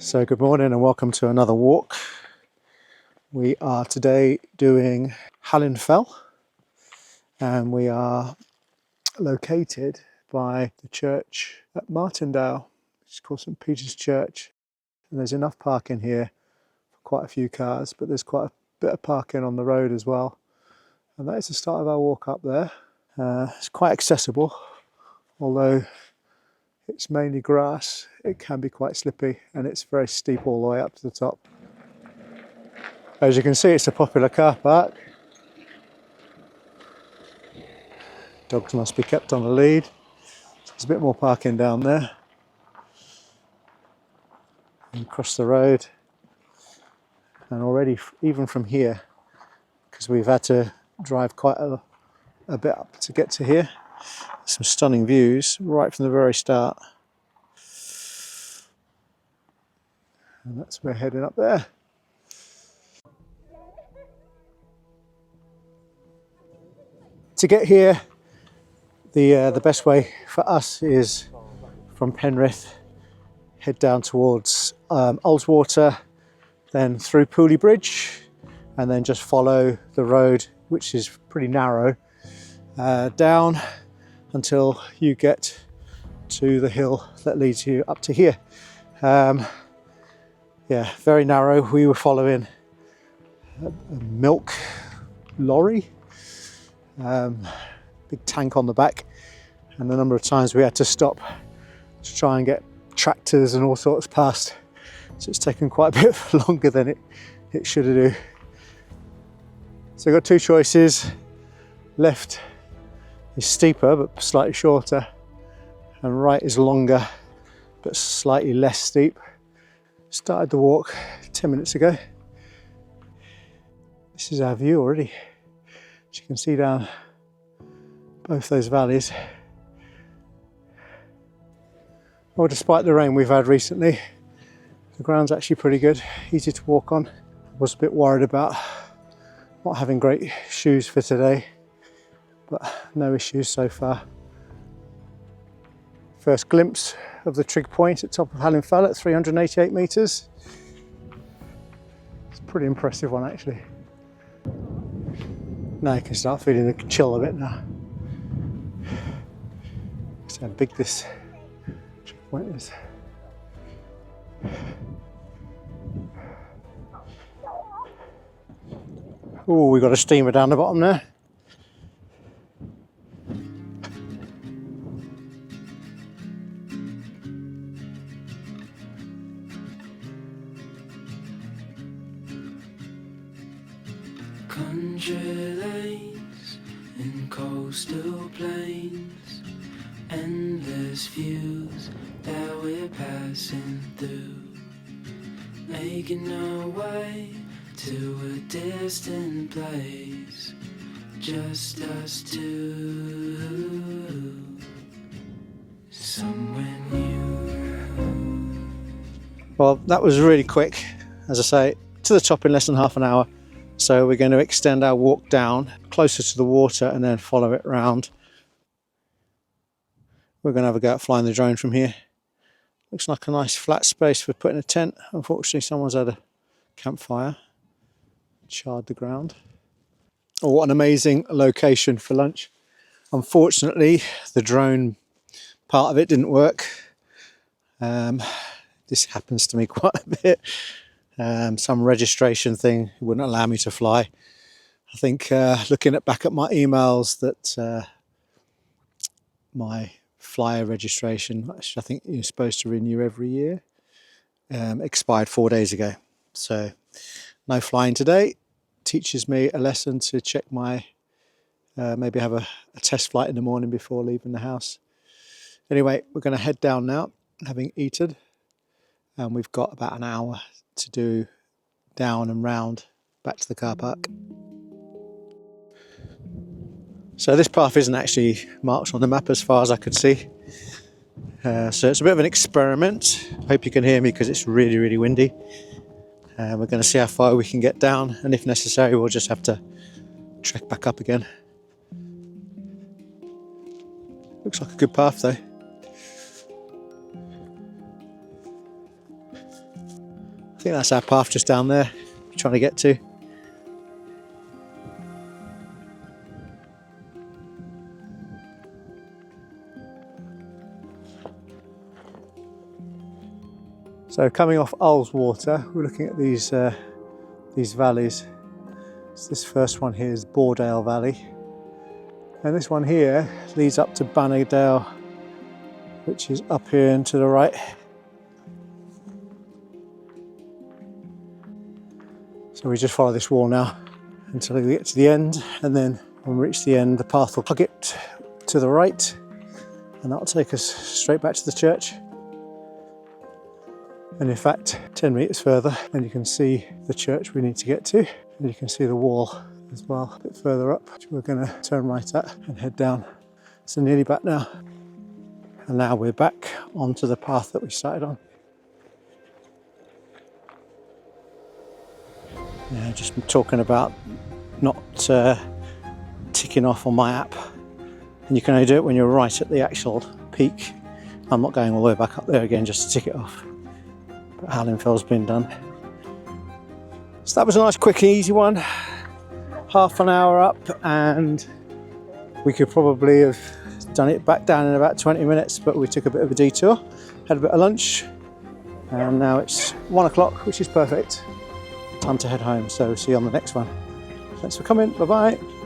So good morning and welcome to another walk. We are today doing Hallin Fell and we are located by the church at Martindale, which is called St Peter's Church. And there's enough parking here for quite a few cars, but there's quite a bit of parking on the road as well. And that is the start of our walk up there. It's quite accessible, although it's mainly grass. It can be quite slippy and it's very steep all the way up to the top. As you can see, it's a popular car park. Dogs must be kept on a lead. There's a bit more parking down there. And across the road. And already, even from here, because we've had to drive quite a bit up to get to here, some stunning views right from the very start. And that's where we're heading up there. To get here, the best way for us is from Penrith, head down towards Ullswater, then through Pooley Bridge, and then just follow the road, which is pretty narrow, down until you get to the hill that leads you up to here. Yeah, very narrow. We were following a milk lorry, big tank on the back, and the number of times we had to stop to try and get tractors and all sorts past. So it's taken quite a bit longer than it should do. So we've got two choices. Left is steeper but slightly shorter, and right is longer but slightly less steep. Started the walk 10 minutes ago. This is our view already. As you can see down both those valleys. Well, despite the rain we've had recently, the ground's actually pretty good, easy to walk on. I was a bit worried about not having great shoes for today, but no issues so far. First glimpse of the trig point at top of Hallin Fell at 388 metres. It's a pretty impressive one actually. Now you can start feeling the chill a bit now. See how big this trig point is. Oh, we've got a steamer down the bottom there. Country lanes and coastal plains, endless views that we're passing through, making our way to a distant place, just us two, somewhere new. Well, that was really quick, as I say, to the top in less than half an hour. So we're going to extend our walk down closer to the water and then follow it round. We're going to have a go at flying the drone from here. Looks like a nice flat space for putting a tent. Unfortunately, someone's had a campfire, charred the ground. Oh, what an amazing location for lunch. Unfortunately, the drone part of it didn't work. This happens to me quite a bit. Some registration thing wouldn't allow me to fly. I think looking back at my emails that my flyer registration, which I think you're supposed to renew every year, expired 4 days ago. So no flying today. Teaches me a lesson to check my, maybe have a test flight in the morning before leaving the house. Anyway, we're going to head down now, having eaten, and we've got about an hour to do down and round back to the car park. So this path isn't actually marked on the map as far as I could see. So it's a bit of an experiment. I hope you can hear me because it's really, really windy. We're going to see how far we can get down, and if necessary we'll just have to trek back up again. Looks like a good path though. think that's our path just down there, trying to get to. So coming off Ullswater, we're looking at these valleys. So this first one here is Boredale Valley, and this one here leads up to Martindale, which is up here and to the right. So we just follow this wall now until we get to the end, and then when we reach the end, the path will hug it to the right, and that'll take us straight back to the church. And in fact, 10 metres further, and you can see the church we need to get to, and you can see the wall as well a bit further up, which we're going to turn right at and head down. So nearly back now. And now we're back onto the path that we started on. Yeah, just talking about not ticking off on my app, and you can only do it when you're right at the actual peak. I'm not going all the way back up there again just to tick it off. But Hallin Fell's been done. So that was a nice quick and easy one. Half an hour up, and we could probably have done it back down in about 20 minutes, but we took a bit of a detour, had a bit of lunch, and now it's 1 o'clock, which is perfect. Time to head home, so see you on the next one. Thanks for coming, bye bye.